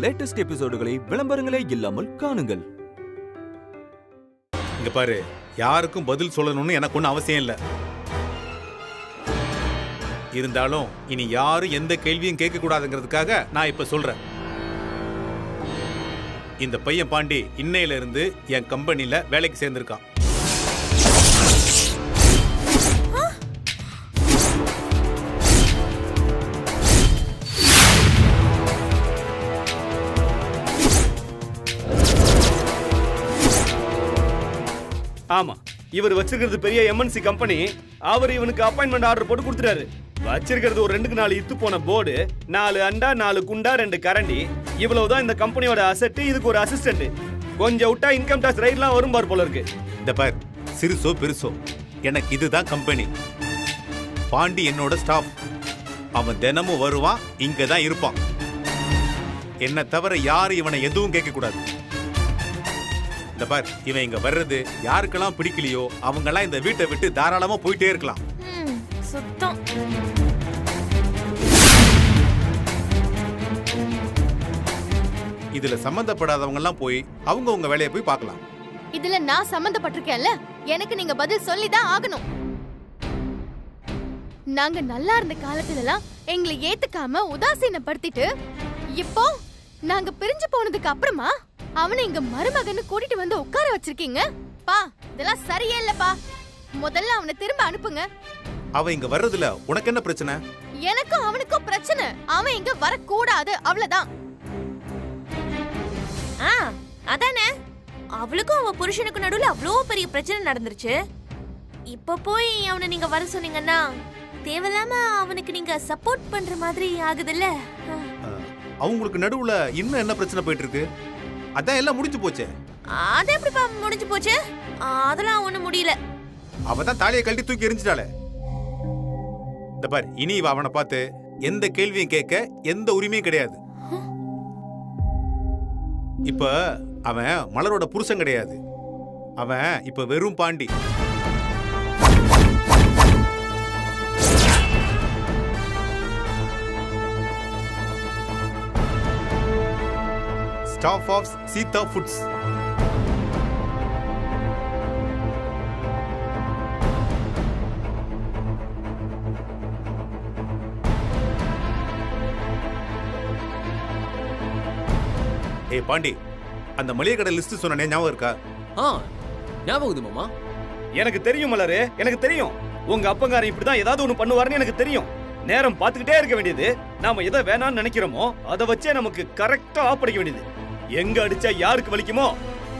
Latest எபிசோடுகளை விளம்பரங்களே இல்லாமல் காணுங்கள். இங்க பாரு, யாருக்கும் பதில் சொல்லணும்னு எனக்கு ஒன்றும் அவசியம் இல்லை. இருந்தாலும் இனி யாரும் எந்த கேள்வியும் கேட்க கூடாதுங்கிறதுக்காக நான் இப்ப சொல்றேன். இந்த பையன் பாண்டி இன்னையில இருந்து என் கம்பெனில வேலைக்கு சேர்ந்திருக்கான். ஆமா, இவர் வச்சிருக்கிறது பெரிய எம்என்சி கம்பெனி. அவர் இவனுக்கு அப்பாயின்மெண்ட் ஆர்டர் போட்டு கொடுத்துட்டாரு. வச்சிருக்கிறது ஒரு 2 இத்து போன போர்டு, 4 அண்டா, 4 குண்டா, 2 கரண்டி. இவ்வளவுதான் இந்த கம்பெனியோட அசெட். இதுக்கு ஒரு அசிஸ்டன்ட். கொஞ்சம் விட்டா இன்கம் டாக்ஸ் ரைட்லாம் வரும் பார் போல இருக்கு. இந்த பார், சிறுசோ பெருசோ எனக்கு இதுதான் கம்பெனி. பாண்டி என்னோட ஸ்டாஃப். அவன் தினமும் வருவான், இங்க தான் இருப்பான். என்ன தவிர யாரும் இவனை எதுவும் கேட்க கூடாது. இந்த பார், இவன் இங்க வர்றது யாருக்கெல்லாம் பிடிக்கலையோ அவங்கெல்லாம் இந்த வீட்டை விட்டு தாராளமா போயிட்டே இருக்கலாம். சுத்தம். இதுல சம்பந்தப்படாதவங்க எல்லாம் போய் அவங்க உங்க வேலையை போய் பார்க்கலாம். இதுல நான் சம்பந்தப்பட்டிருக்கேன்ல, எனக்கு நீங்க பதில் சொல்லிதான் ஆகணும். நாங்க நல்லா இருந்த காலத்துல எல்லாம் எங்களை ஏத்துக்காம உதாசீனப்படுத்திட்டு, இப்போ நாங்க பிரிஞ்சு போனதுக்கு அப்புறமா அவனை இங்க மருமகன்னு கூட்டிட்டு வந்து உட்கார வச்சிருக்கீங்க. பா, இதெல்லாம் சரியே இல்லப்பா. முதல்ல அவனை திரும்ப அனுப்புங்க. அவன் இங்க வர்றதுல உனக்கு என்ன பிரச்சனை? எனக்கும் அவனுக்கும் பிரச்சனை. அவன் இங்க வரக்கூடாது, அவ்வளவுதான். அதானே, அவளுக்கும் அவ புருஷனுக்கு நடுவுல அவ்வளோ பெரிய பிரச்சனை நடந்துருச்சு. இப்ப போய் அவனை நீங்க வர சொன்னீங்கன்னா தேவையில்லாம அவனுக்கு நீங்க சப்போர்ட் பண்ற மாதிரி ஆகுதுல்ல. அவங்களுக்கு நடுவுல இன்னும் என்ன பிரச்சனை போயிட்டு இருக்கு? அதான் எல்லாம் முடிஞ்சு போச்சே. அது எப்படிப்பா முடிஞ்சு போச்சு? அதெல்லாம் ஒண்ணும் முடியல. அவதான் தாலியை கழட்டி தூக்கி எரிஞ்சிட்டாளே. இந்த பார், இனி இவ அவனை பார்த்து எந்த கேள்வியும் கேட்க எந்த உரிமையும் கிடையாது. இப்ப அவன் மலரோட புருஷன் கிடையாது. அவன் இப்ப வெறும் Pandi. Staff of Sita foods. ஏய் பாண்டி, அந்த மளிகை கடை லிஸ்ட் சொன்னே ஞாபகம் இருக்கா? ஞாபகம் மாமா. எனக்கு தெரியும் மலரு, எனக்கு தெரியும். உங்க அப்பங்காரன் இப்படிதான் ஏதாவது ஒண்ணு பண்ணுவாருன்னு எனக்கு தெரியும். நேரம் பார்த்துக்கிட்டே இருக்க வேண்டியது. நாம எதை வேணாம்னு நினைக்கிறோமோ அதை வச்சே நமக்கு கரெக்டா ஆஃப் அடிக்க வேண்டியது. எங்க அடிச்சா யாருக்கு வலிக்குமோ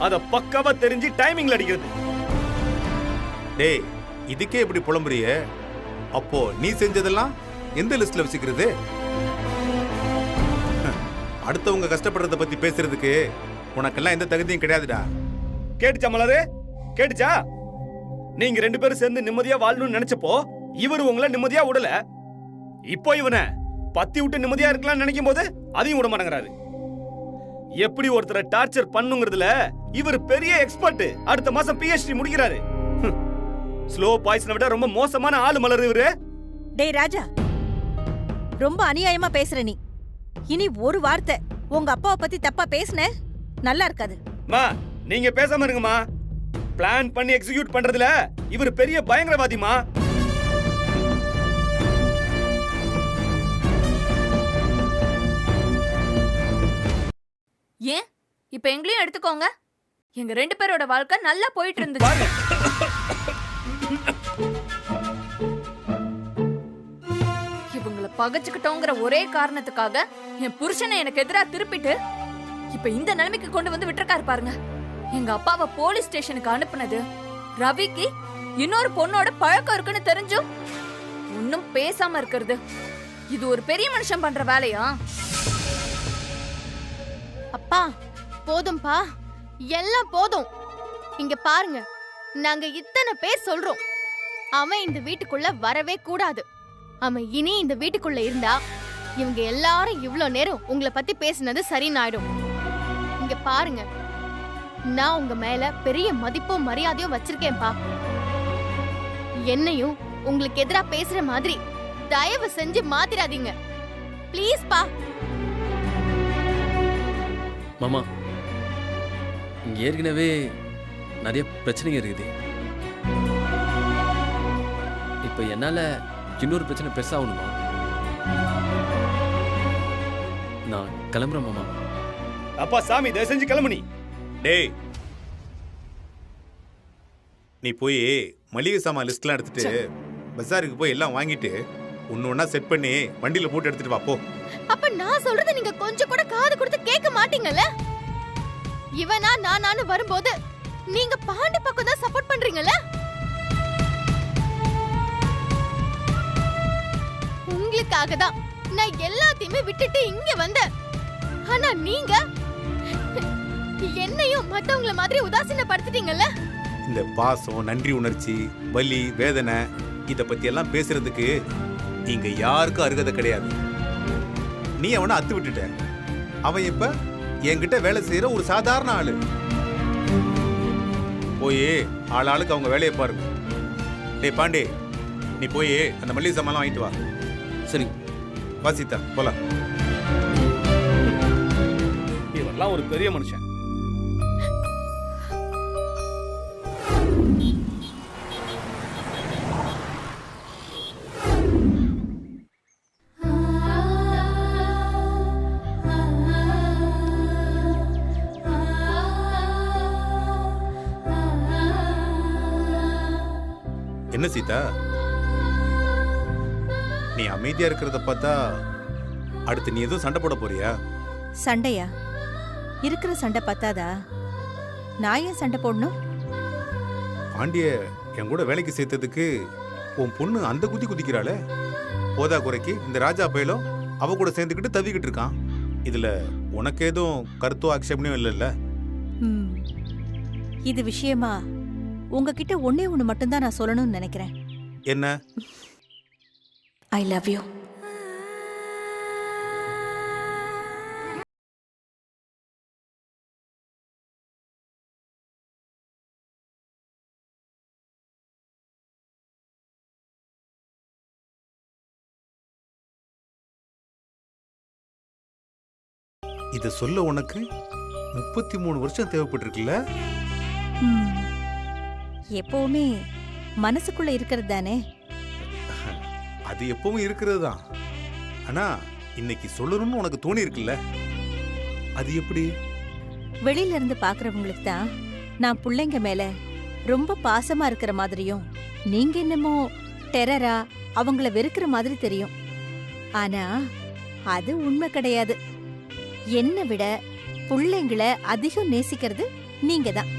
அத பக்காவா தெரிஞ்சு டைமிங்ல அடிக்கிறது. டேய், இதுக்கே இப்படி புலம்புறியே? அப்போ நீ செஞ்சதெல்லாம் எந்த லிஸ்ட்ல வச்சுக்கிறது? அடுத்தவங்க கஷ்டப்படுறத பத்தி பேசுறதுக்கு உனக்கெல்லாம் எந்த தகுதியும் கிடையாதுடா. கேட்டுச்சா மலரு? கேட்டுச்சா? நீங்க 2 பேரும் சேர்ந்து நிம்மதியா வாழணும்னு நினைச்சப்போ இவரு உங்களை நிம்மதியா விடல. இப்போ இவனை பத்தி விட்டு நிம்மதியா இருக்கலாம்னு நினைக்கும் போது அதையும் விட மாட்டேங்கிறாரு. எப்படி ஒருத்தரை டார்ச்சர் பண்ணுங்கிறதுல இவர் பெரிய எக்ஸ்பர்ட். அடுத்த மாசம் PhD முடிக்கிறாரு. ஸ்லோ பாய்சனை விட ரொம்ப மோசமான ஆளு மலரு இவரு. டேய் ராஜா, ரொம்ப அநியாயமா பேசுற நீ. இனி ஒரு வார்த்தை உங்க அப்பாவை பத்தி தப்பா பேசுன நல்லா இருக்காது. மா, நீங்க பேசாம இருங்கம்மா. பிளான் பண்ணி எக்ஸிக்யூட் பண்றதுல இவர் பெரிய பயங்கரவாதிமா. ஏன் இப்ப எங்களையும் எடுத்துக்கோங்க. எங்க 2 பேரோட வாழ்க்கை நல்லா போயிட்டு இருந்துச்சு. இவங்களை பகைச்சுக்கிட்டோங்கிற ஒரே காரணத்துக்காக என் புருஷனை எனக்கு எதிராக திருப்பிட்டு இப்ப இந்த நிலைமைக்கு கொண்டு வந்து விட்டுருக்காரு பாருங்க. எங்க அப்பாவை போலீஸ் ஸ்டேஷனுக்கு அனுப்புனது, ரவிக்கு இன்னொரு பொண்ணோட பழக்கம் இருக்குன்னு தெரிஞ்சும் ஒன்னும் பேசாம இருக்கிறது, இது ஒரு பெரிய மனுஷன் பண்ற வேலையா? அப்பா, போதும்பா, எல்லாம் போதும். இங்க பாருங்க, நாங்க இத்தனை பேர் சொல்றோம், அவன் இந்த வீட்டுக்குள்ள வரவே கூடாது. அவன் இனி இந்த வீட்டுக்குள்ள இருந்தா இவங்க எல்லாரும் இவ்ளோ நேரம் உங்களை பத்தி பேசினது சரின்னு ஆயிடும். இங்க பாருங்க, நான் உங்க மேல பெரிய மதிப்பும் மரியாதையும் வச்சிருக்கேன்பா. என்னையும் உங்களுக்கு எதிரா பேசுற மாதிரி தயவு செஞ்சு மாத்திராதீங்க, ப்ளீஸ் பா. மாமா இங்க ஏற்கனவே நிறைய பிரச்சனைங்க இருக்குது. இப்ப என்னால இன்னொரு பிரச்சனை பெருசாகணுமா? நான் கிளம்புறேன் மாமா. அப்பா சாமி தயவு செஞ்சு கிளம்பு நீ. டேய், நீ போய் மளிகை சாமான் லிஸ்ட்லாம் எடுத்துட்டு பஜாருக்கு போய் எல்லாம் வாங்கிட்டு ஒன்னு ஒன்னா செட் பண்ணி வண்டியில போட்டு எடுத்துட்டு வா போ. அப்ப நான் சொல்றத நீங்க கொஞ்சம் கூட காது கொடுத்து கேட்க மாட்டீங்கல்ல? இவனா நானு வரும்போது நீங்க பாண்டி பக்கம் தான் சப்போர்ட் பண்றீங்கல்ல? உங்களுக்காக தான் நான் எல்லாத்தையுமே விட்டுட்டு இங்க வந்தேன். ஆனா நீங்க என்னையும் மத்தவங்கள மாதிரி உதாசீனப்படுத்திட்டீங்கல்ல? இந்த பாசம், நன்றி உணர்ச்சி, வலி, வேதனை இத பத்தி எல்லாம் பேசுறதுக்கு இங்க யாருக்கும் அருகதை கிடையாது. நீ அவனை அத்து விட்டுட்ட. அவன் இப்ப என்கிட்ட வேலை செய்யற ஒரு சாதாரண ஆளு. போய் ஆளாளுக்கு அவங்க வேலையை பாருங்க. டேய் பாண்டே, நீ போய் அந்த மல்லிகை சாமான் வாங்கிட்டு வா. சரி வாசித்தா போலாம். இவெல்லாம் ஒரு பெரிய மனுஷன். என்ன சீதா, நீ அமைதியா இருக்கிறத பார்த்தா அடுத்து நீ எதுவும் சண்டை போட போறியா? சண்டையா? இருக்கிற சண்டை பத்தாதா? நான் ஏன் சண்டை போடணும்? பாண்டிய என் கூட வேலைக்கு சேர்த்ததுக்கு உன் பொண்ணு அந்த குதி குதிக்கிறாளே. போதா குறைக்கு இந்த ராஜா பயலும் அவ கூட சேர்ந்துக்கிட்டு தவிக்கிட்டு இருக்கான். இதுல உனக்கு எதுவும் கருத்தோ ஆக்ஷேபனையும் இல்லைல்ல? இது விஷயமா உங்ககிட்ட ஒன்னே ஒண்ணு மட்டும்தான் நான் சொல்லணும்னு நினைக்கிறேன். என்ன? I love you. இத சொல்ல உனக்கு 33 வருஷம் தேவைப்பட்டிருக்குல்ல? எப்பவுமே மனசுக்குள்ள இருக்கிறது தானே. அது எப்பவும் இருக்கிறது தான். ஆனா இன்னைக்கு சொல்லணும்னு உனக்கு தோணி இருக்குல்ல, அது எப்படி? வெளியில இருந்து பாக்குறவங்களுக்கு தான் நான் பிள்ளைங்க மேல ரொம்ப பாசமா இருக்கிற மாதிரியும், நீங்க என்னமோ டெரரா அவங்கள வெறுக்கிற மாதிரி தெரியும். ஆனா அது உண்மை கிடையாது. என்னை விட பிள்ளைங்கள அதிகம் நேசிக்கிறது நீங்க தான்.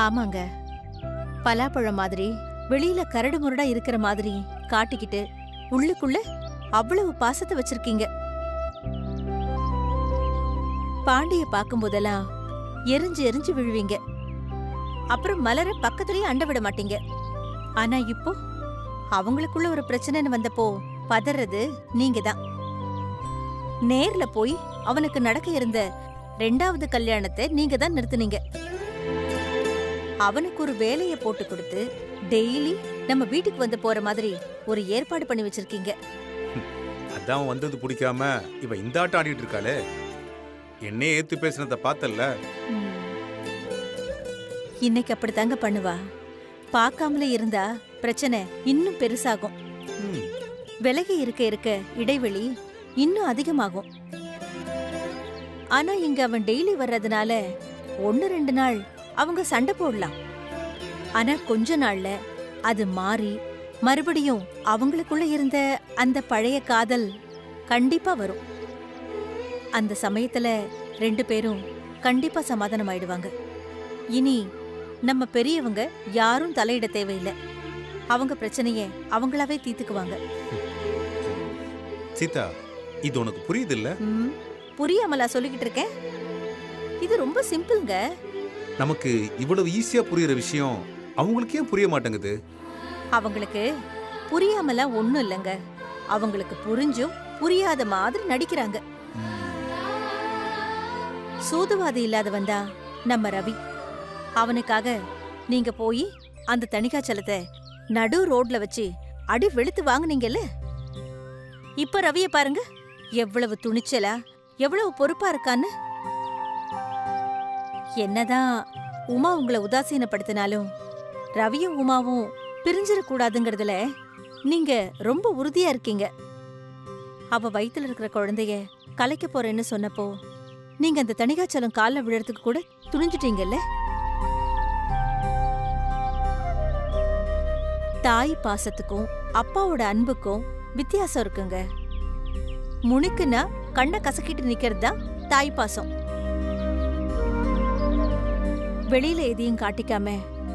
ஆமாங்க, பலாப்பழம் மாதிரி வெளியில கரடு முரடா இருக்கிற மாதிரி காட்டிக்கிட்டு உள்ளுக்குள்ள அவ்வளவு பாசத்தை வச்சிருக்கீங்க. பாண்டிய பார்க்கும் போதெல்லாம் எரிஞ்சு எரிஞ்சு விழுவீங்க. அப்புறம் மலர பக்கத்துலயே அண்ட விட மாட்டீங்க. ஆனா இப்போ அவங்களுக்குள்ள ஒரு பிரச்சனைன்னு வந்தப்போ பதறது நீங்க தான். நேர்ல போய் அவனுக்கு நடக்க இருந்த 2வது கல்யாணத்தை நீங்க தான் நிறுத்துனீங்க. அவனுக்கு ஒரு வேலையை போட்டு கொடுத்து டெய்லி நம்ம வீட்டுக்கு வந்து போற மாதிரி ஒரு ஏற்பாடு பண்ணி வச்சிருக்கீங்க. அதான் வந்தது பிடிக்காம இவ இந்த ஆட்டம் ஆடிட்டு இருக்காளே. என்னையே ஏத்து பேசினத பார்த்தல்ல. இன்னைக்கு அப்படித்தாங்க பண்ணுவா. பார்க்காமலே இருந்தா பிரச்சனை இன்னும் பெருசாகும். விலகி இருக்க இருக்க இடைவெளி இன்னும் அதிகமாகும். ஆனா இங்க அவன் டெய்லி வர்றதுனால 1-2 நாள் அவங்க சண்டை போடலாம். ஆனா கொஞ்ச நாள்ல அது மாறி மறுபடியும் அவங்களுக்குள்ள இருந்த அந்த பழைய காதல் கண்டிப்பா வரும். அந்த சமயத்துல 2 பேரும் கண்டிப்பா சமாதானம் ஆயிடுவாங்க. இனி நம்ம பெரியவங்க யாரும் தலையிட தேவையில்லை. அவங்க பிரச்சனைய அவங்களாவே தீர்த்துக்குவாங்க. சீதா, இது உனக்கு புரியுது இல்ல? புரியாமலா சொல்லிக்கிட்டு இருக்கேன்? இது ரொம்ப சிம்பிள்ங்க. நமக்கு இவ்வளவு ஈஸியா புரியுற விஷயம் அவங்களுக்கு ஏன் புரிய மாட்டேங்குது? அவங்களுக்கு புரியாமலாம் ஒண்ணும் இல்லைங்க. அவங்களுக்கு புரிஞ்சும் புரியாத மாதிரி நடிக்கிறாங்க. சூதுவாதி இல்லாதவன் தான் நம்ம ரவி. அவனுக்காக நீங்க போய் அந்த தணிகாச்சலத்தை நடு ரோட்ல வச்சு அடி வெளுத்து வாங்குனீங்கல்ல. இப்ப ரவிய பாருங்க, எவ்வளவு துணிச்சலா எவ்வளவு பொறுப்பா இருக்கான்னு. என்னதான் உமா உங்களை உதாசீனப்படுத்தினாலும் ரவியும் உமாவும் பிரிஞ்சிடக்கூடாதுங்கிறதுல நீங்க ரொம்ப உறுதியா இருக்கீங்க. அவ வயித்துல இருக்கிற குழந்தைய கலைக்க போறேன்னு சொன்னப்போ நீங்க அந்த தணிகாச்சலம் கால்ல விழறதுக்கு கூட துணிஞ்சிட்டீங்கல்ல. தாய் பாசத்துக்கும் அப்பாவோட அன்புக்கும் வித்தியாசம் இருக்குங்க. முனிக்குன்னா கண்ணை கசக்கிட்டு நிக்கிறது தான் தாய் பாசம். வெளியில எதையும் காட்டிக்காம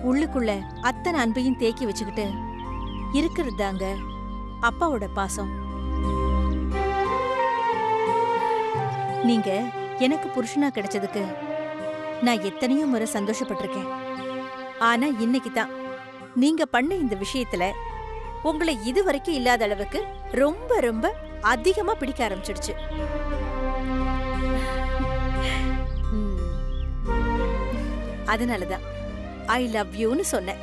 உள்ளுக்குள்ள அத்தனை அன்பையும் தேக்கி வச்சுக்கிட்டு இருக்கிறது தாங்க அப்பாவோட பாசம். நீங்க எனக்கு புருஷனா கிடைச்சதுக்கு நான் எத்தனையோ முறை சந்தோஷப்பட்டிருக்கேன். ஆனா இன்னைக்கு தான் நீங்க பண்ண இந்த விஷயத்துல உங்களை இதுவரைக்கும் இல்லாத அளவுக்கு ரொம்ப ரொம்ப அதிகமா பிடிக்க ஆரம்பிச்சிடுச்சு. அதனாலதான் ஐ லவ் யூன்னு சொன்னேன்.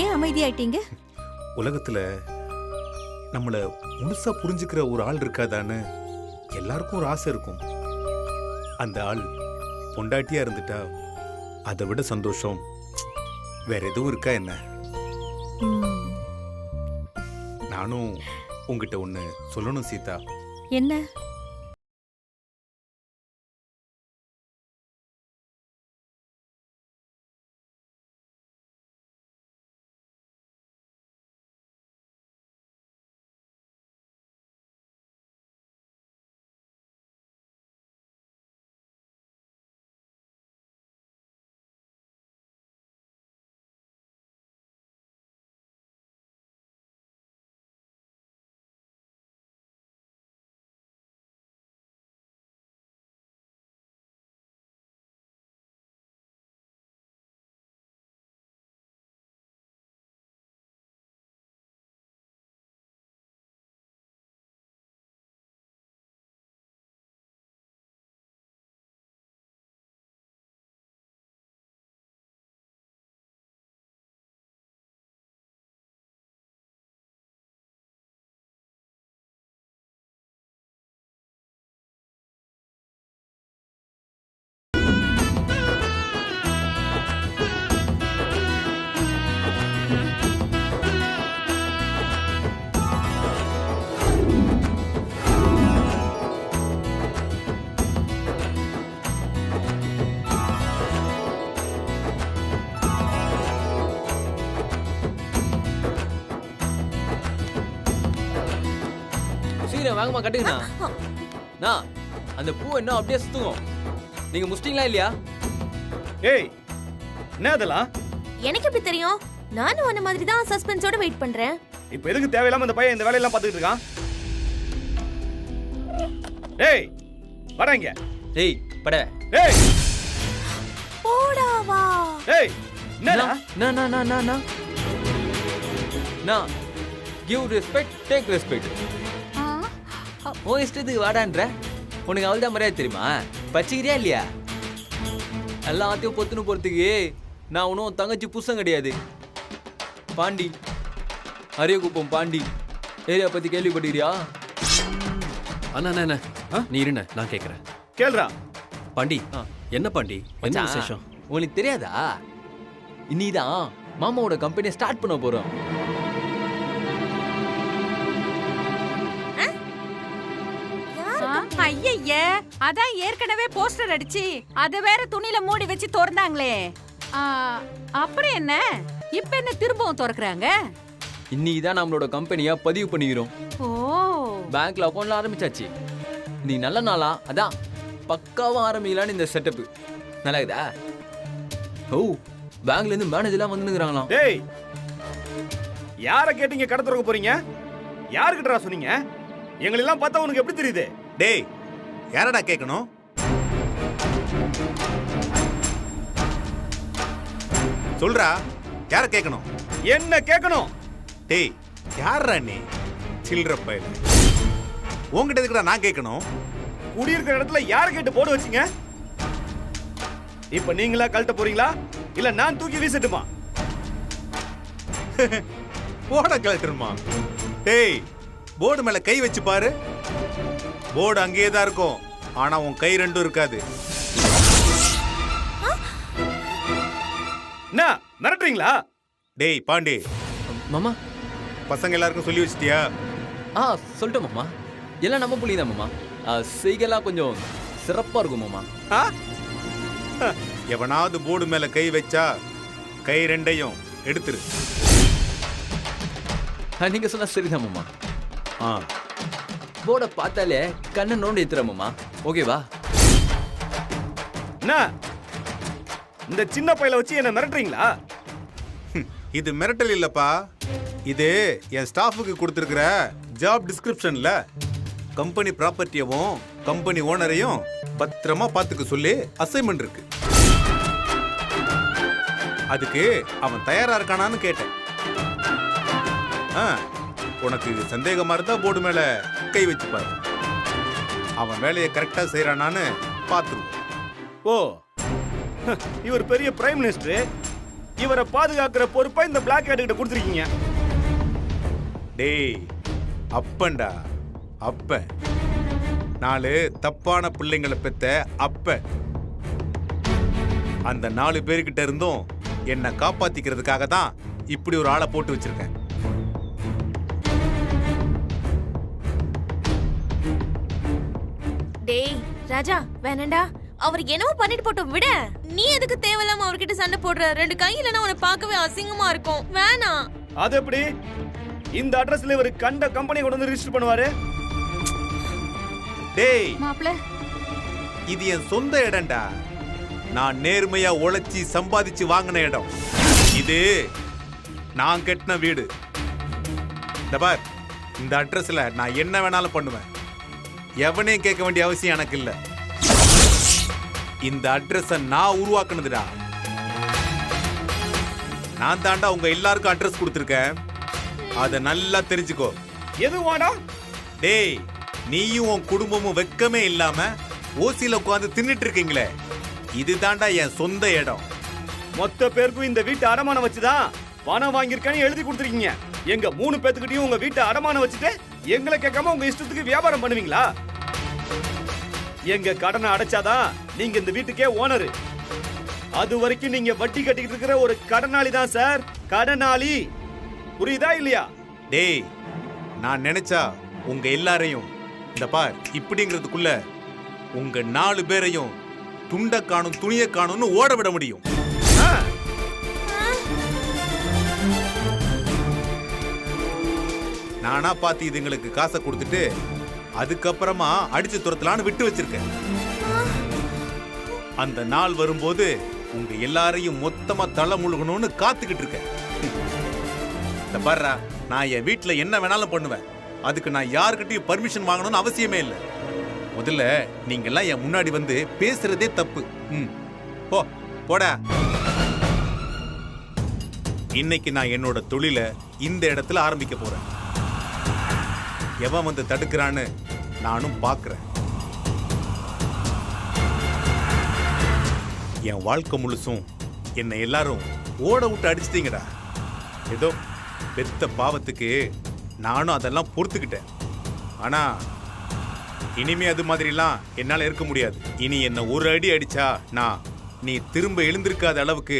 ஏன் அமைதியாயிட்டீங்க? உலகத்துல நம்மள முழுசா புரிஞ்சுக்கிற ஒரு ஆள் இருக்காதான்னு எல்லாருக்கும் ஒரு ஆசை இருக்கும். அந்த ஆள் பொண்டாட்டியா இருந்துட்டா அதை விட சந்தோஷம் வேற எதுவும் இருக்கா என்ன? நானும் உங்ககிட்ட ஒண்ணு சொல்லணும் சீதா. என்ன? வாங்கம்மா கட்டுங்கண்ணா. அந்த பூ என்ன அப்படியே சுத்துவோம். நீங்க முஸ்டிங்களா இல்லையா? ஏய், என்ன அதெல்லாம்? எனக்கு எப்படி தெரியும்? நானும் அந்த மாதிரி தான் சஸ்பென்ஸோட வெயிட் பண்றேன். இப்போ எதுக்கு தேவையில்லாம இந்த பையன் இந்த வேலையெல்லாம் பார்த்துட்டு இருக்கான்? ஏய், வரங்க. ஏய், பட. ஏய், போடா வா. ஏய், என்னடா? நான் give respect, take respect. ஓ இஷ்டத்துக்கு வாடான்ற உனக்கு அவள் தான் மரியாதை தெரியுமா? பச்சிக்கிறியா இல்லையா? எல்லாத்தையும் பொத்துன்னு போறதுக்கு நான் ஒன்றும் தங்கச்சி புருஷன் கிடையாது. பாண்டி, அரியகுப்பம் பாண்டி ஏரியா பத்தி கேள்விப்பட்டிருக்கியா? அண்ணா நீ இருண்ண, நான் கேட்கறேன். கேளுடா. பாண்டி, என்ன பாண்டி, என்ன விசேஷம்? உங்களுக்கு தெரியாதா? இன்னிதான் மாமாவோட கம்பெனியை ஸ்டார்ட் பண்ண போறோம். ஐய, அதான் ஏற்கனவே போஸ்டர் அடிச்சு அத வேற துணியில மூடி வச்சு திறந்தாங்களே. அப்புறம் என்ன, இப்ப என்ன திரும்பவும் திறக்கறாங்க? இன்னைக்குதான் நம்மளோட கம்பெனியா பதிவு பண்ணிக்கிறோம். ஓ, பேங்க்ல அக்கௌண்ட்ல ஆரம்பிச்சாச்சு. நீ நல்ல நாளா அதான் பக்காவா ஆரம்பிக்கலான்னு இந்த செட்டப். நல்லா இருக்குதா? ஓ, பேங்க்ல இருந்து மேனேஜர்லாம் வந்துங்கறாங்களாம். டேய், யாரை கேட்டீங்க கடை திறக்க போறீங்க? யாருக்கிட்டடா சொன்னீங்க? எங்களெல்லாம் பார்த்தா உனக்கு எப்படி தெரியுது? டேய், யாரடா கேட்கணும்? சொல்றா, யார கேட்கணும்? என்ன கேட்கணும்? டேய், யாரா நீ? சில்ற பையன். உன்கிட்ட எதுக்குடா நான் கேட்கணும்? குடியிருக்கிற இடத்துல யாரை கேட்டு போட வச்சீங்க? இப்ப நீங்களா கழட்ட போறீங்களா இல்ல நான் தூக்கி வீசட்டுமா? போட கழட்டணுமா? டேய், போர்டு மேல கை வச்சு பாரு. போர்டு அங்கேயே தான் இருக்கும், ஆனா உன் கை ரெண்டும் இருக்காது. என்ன மிரட்டுறீங்களா? டேய் பாண்டி, மாமா பசங்க எல்லாருக்கும் சொல்லி வச்சிட்டியா? சொல்லிட்டோம் மாமா. எல்லாம் நம்ம புள்ளி தான் மாமா. செய்கலாம் கொஞ்சம் சிறப்பா இருக்கும் மாமா. எவனாவது போர்டு மேல கை வச்சா கை ரெண்டையும் எடுத்துரு. நீங்க சொன்னா சரிதான் மாமா. போர்டை பார்த்தாலே கண்ணை நோண்டி ஏத்துற மாமா. ஓகேவா? என்ன இந்த சின்ன பையல வச்சு என்ன மிரட்டுறீங்களா? இது மிரட்டல் இல்லப்பா, இது என் ஸ்டாஃபுக்கு கொடுத்துருக்கிற ஜாப் டிஸ்கிரிப்ஷன்ல கம்பெனி ப்ராப்பர்ட்டியவும் கம்பெனி ஓனரையும் பத்திரமா பார்த்துக்க சொல்லி அசைன்மெண்ட் இருக்கு. அதுக்கு அவன் தயாரா இருக்கானான்னு கேட்டேன். உனக்கு சந்தேகமா இருந்தா போர்டு மேல கை வச்சு பாரு. அவன் வேலையை கரெக்டா செய்யறானான்னு பார்த்துருவோம். ஓ, இவர் பெரிய பிரைம் மினிஸ்டர், இவரை பாதுகாக்கிற பொறுப்பை இந்த பிளாக் ஹேட் கிட்ட கொடுத்துருக்கீங்க. டேய் அப்பன்டா, அப்ப 4 தப்பான பிள்ளைங்களை பெத்த அப்ப. அந்த 4 பேர்கிட்ட இருந்தும் என்னை காப்பாத்திக்கிறதுக்காக தான் இப்படி ஒரு ஆளை போட்டு வச்சிருக்கேன். டேய் ராஜா, வேணாண்டா. அவர் என்னவோ பண்ணிட்டு போட்டோம், விட. நீ எதுக்கு தேவையில்லாம அவர்கிட்ட சண்டை போடுற? 2 கை இல்லைன்னா உன்னை பார்க்கவே அசிங்கமா இருக்கும். வேணாம். அது எப்படி இந்த அட்ரஸ்ல இவர் கண்ட கம்பெனி கொண்டு வந்து ரிஜிஸ்டர் பண்ணுவாரு? டேய் மாப்ள, இது என் சொந்த இடம்டா. நான் நேர்மையா உழைச்சி சம்பாதிச்சு வாங்கின இடம். இது நான் கட்டின வீடு. இந்த பார், இந்த அட்ரஸ்ல நான் என்ன வேணாலும் பண்ணுவேன். எவனையும் கேட்க வேண்டிய அவசியம் எனக்கு இல்ல. இந்த அட்ரஸ நான் உருவாக்குனதுடா. நான் தாண்டா உங்க எல்லாருக்கும் அட்ரஸ் கொடுத்துருக்கேன். அத நல்லா தெரிஞ்சுக்கோ. எதுவாடா? டேய், நீயும் உன் குடும்பமும் வெக்கமே இல்லாம ஓசியில உட்கார்ந்து தின்னுட்டு இருக்கீங்களே, இது தாண்டா என் சொந்த இடம். மொத்த பேருக்கும் இந்த வீட்டை அடமானம் வச்சுதான் பணம் வாங்கியிருக்கேன்னு எழுதி கொடுத்துருக்கீங்க. எங்க 3 பேத்துக்கிட்டையும் உங்க வீட்டை அடமானம் வச்சுட்டு எங்களை கேட்காம உங்க இஷ்டத்துக்கு வியாபாரம் பண்ணுவீங்களா? எங்க கடனை அடைச்சாதான் நீங்க இந்த வீட்டுக்கே ஓனரு. அது வரைக்கும் நீங்க வட்டி கட்டிக்கிட்டு இருக்கிற ஒரு கடனாளி தான் சார், கடனாளி. புரியுதா இல்லையா? டேய், நான் நினைச்சா உங்க எல்லாரையும் இந்த பார் இப்படிங்கிறதுக்குள்ள உங்க 4 பேரையும் துண்ட காணும் துணிய காணும்னு ஓட விட முடியும். நானா பார்த்து இதுங்களுக்கு காசை கொடுத்துட்டு அதுக்கப்புறமா அடிச்சு துரத்தலான்னு விட்டு வச்சிருக்கேன். அந்த நாள் வரும்போது உங்க எல்லாரையும் மொத்தமா தலை முழுகணும்னு காத்துக்கிட்டு இருக்கேன். இந்த பாருடா, நான் என் வீட்டுல என்ன வேணாலும் பண்ணுவேன். அதுக்கு நான் யாருக்கிட்டையும் பர்மிஷன் வாங்கணும்னு அவசியமே இல்லை. முதல்ல நீங்க எல்லாம் என் முன்னாடி வந்து பேசுறதே தப்பு. போடா. இன்னைக்கு நான் என்னோட தொழிலை இந்த இடத்துல ஆரம்பிக்க போறேன். எவன் வந்து தடுக்கிறான்னு நானும் பார்க்கிறேன். என் வாழ்க்கை முழுசும் என்னை எல்லாரும் ஓட விட்டு அடிச்சிட்டீங்கடா. ஏதோ பெத்த பாவத்துக்கு நானும் அதெல்லாம் பொறுத்துக்கிட்டேன். ஆனா இனிமே அது மாதிரிலாம் என்னால இருக்க முடியாது. இனி என்ன ஒரு அடி அடிச்சா நீ திரும்ப எழுந்திருக்காத அளவுக்கு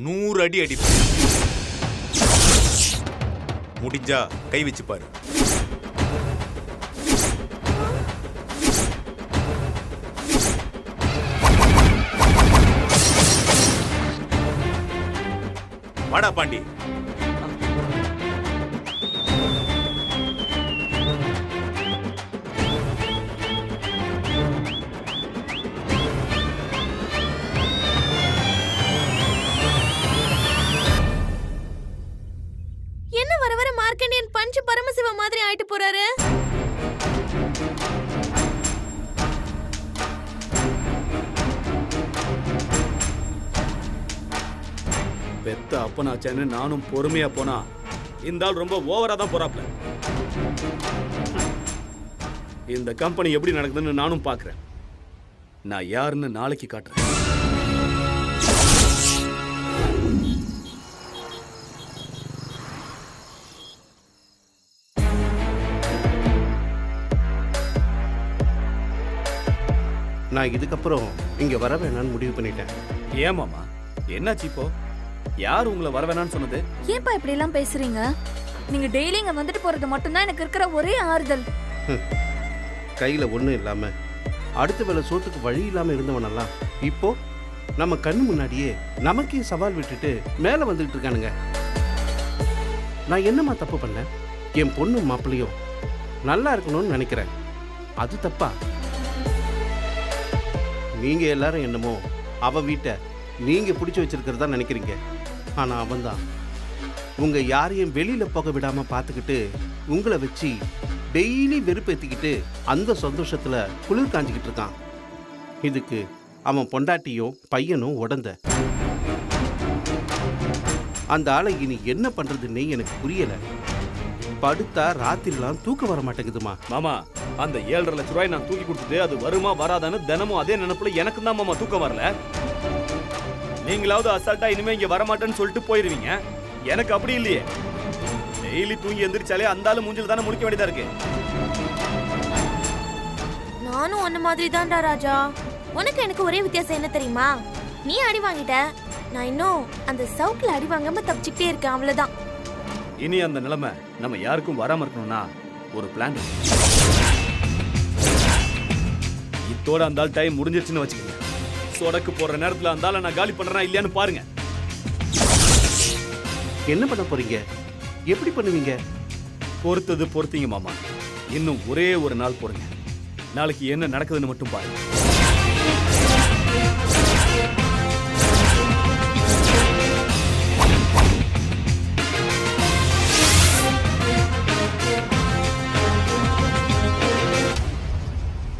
100 அடி அடிப்பேன். முடிஞ்சா கை வச்சு பாரு. வாடா பாண்டி. என்ன வர வர மார்க்கண்டியன் பஞ்சு பரமசிவ மாதிரி ஆயிட்டு போறாரு? பெத்த அப்பனாச்சேன்னு நானும் பொறுமையா போனா இந்த ஆள் ரொம்ப ஓவரா தான் போறாப்ல. இந்த கம்பெனி எப்படி நடக்குதுன்னு நானும் பாக்குறேன். நான் யாருன்னு நாளைக்கு காட்டுறேன். நான் இதுக்கப்புறம் இங்க வர வேணாம்னு முடிவு பண்ணிட்டேன். ஏன் மாமா என்னாச்சு இப்போ? யார் உங்களை வர வேணாம்னு சொன்னது? ஏன்பா இப்படி எல்லாம் பேசுறீங்க? நீங்க டெய்லி இங்க வந்துட்டு போறது மட்டும்தான் எனக்கு இருக்கிற ஒரே ஆறுதல். கையில ஒண்ணும் இல்லாம அடுத்த வேளை சோத்துக்கு வழி இல்லாம இருந்தவனெல்லாம் இப்போ நம்ம கண்ணு முன்னாடியே நமக்கே சவால் விட்டுட்டு மேல வந்துட்டு இருக்கானுங்க. நான் என்னம்மா தப்பு பண்ணேன்? என் பொண்ணு மாப்பிள்ளையும் நல்லா இருக்கணும்னு நினைக்கிறேன். அது தப்பா? நீங்க எல்லாரும் என்னமோ அவ வீட்டை நீங்க பிடிச்சு வச்சிருக்கிறதா நினைக்கிறீங்க. ஆனா அவன் தான் உங்க யாரையும் வெளியில போக விடாம பார்த்துக்கிட்டு உங்களை வச்சு டெய்லி வெறுப்பேத்திக்கிட்டு அந்த சந்தோஷத்துல குளிர் காஞ்சிக்கிட்டு இருக்கான். இதுக்கு அவன் பொண்டாட்டியும் பையனும் உடந்த. அந்த ஆளை இனி என்ன பண்றதுன்னு எனக்கு புரியல. படுத்தா ராத்திரிலாம் தூக்கம் வர மாட்டேங்குதுமா. மாமா அந்த 7.5 லட்ச ரூபாய் நான் தூக்கி கொடுத்துட்டு அது வருமா வராதான்னு தினமும் அதே நினைப்புல எனக்கு தான் மாமா தூக்கம் வரல. நீங்களாவது அசால்ட்டா இனிமே இங்க வரமாட்டேன்னு சொல்லிட்டு போயிருவீங்க. எனக்கு அப்படி இல்லையே. டெய்லி தூங்கி எந்திரிச்சாலே அந்த ஆளு மூஞ்சில தானே முடிக்க வேண்டியதா இருக்கு. நானும் ஒன்ன மாதிரி தான்டா ராஜா. உனக்கு எனக்கு ஒரே வித்தியாசம் என்ன தெரியுமா? நீ அடி வாங்கிட்ட, நான் இன்னும் அந்த சவுக்கில் அடி வாங்காம தப்பிச்சுக்கிட்டே இருக்கேன், அவ்வளவுதான். இனி அந்த நிலைமை நம்ம யாருக்கும் வராம இருக்கணும்னா ஒரு பிளான். இத்தோட அந்த டைம் முடிஞ்சிருச்சுன்னு வச்சுக்கோங்க. சொடக்கு போற நேரத்துல அந்த ஆளை நான் காலி பண்றேனா இல்லையான்னு பாருங்க. என்ன பண்ண போறீங்க? எப்படி பண்ணுவீங்க? பொறுத்தது பொறுத்தீங்க மாமா. இன்னும் ஒரே ஒரு நாள் போடுங்க. நாளைக்கு என்ன நடக்குதுன்னு மட்டும் பாருங்க.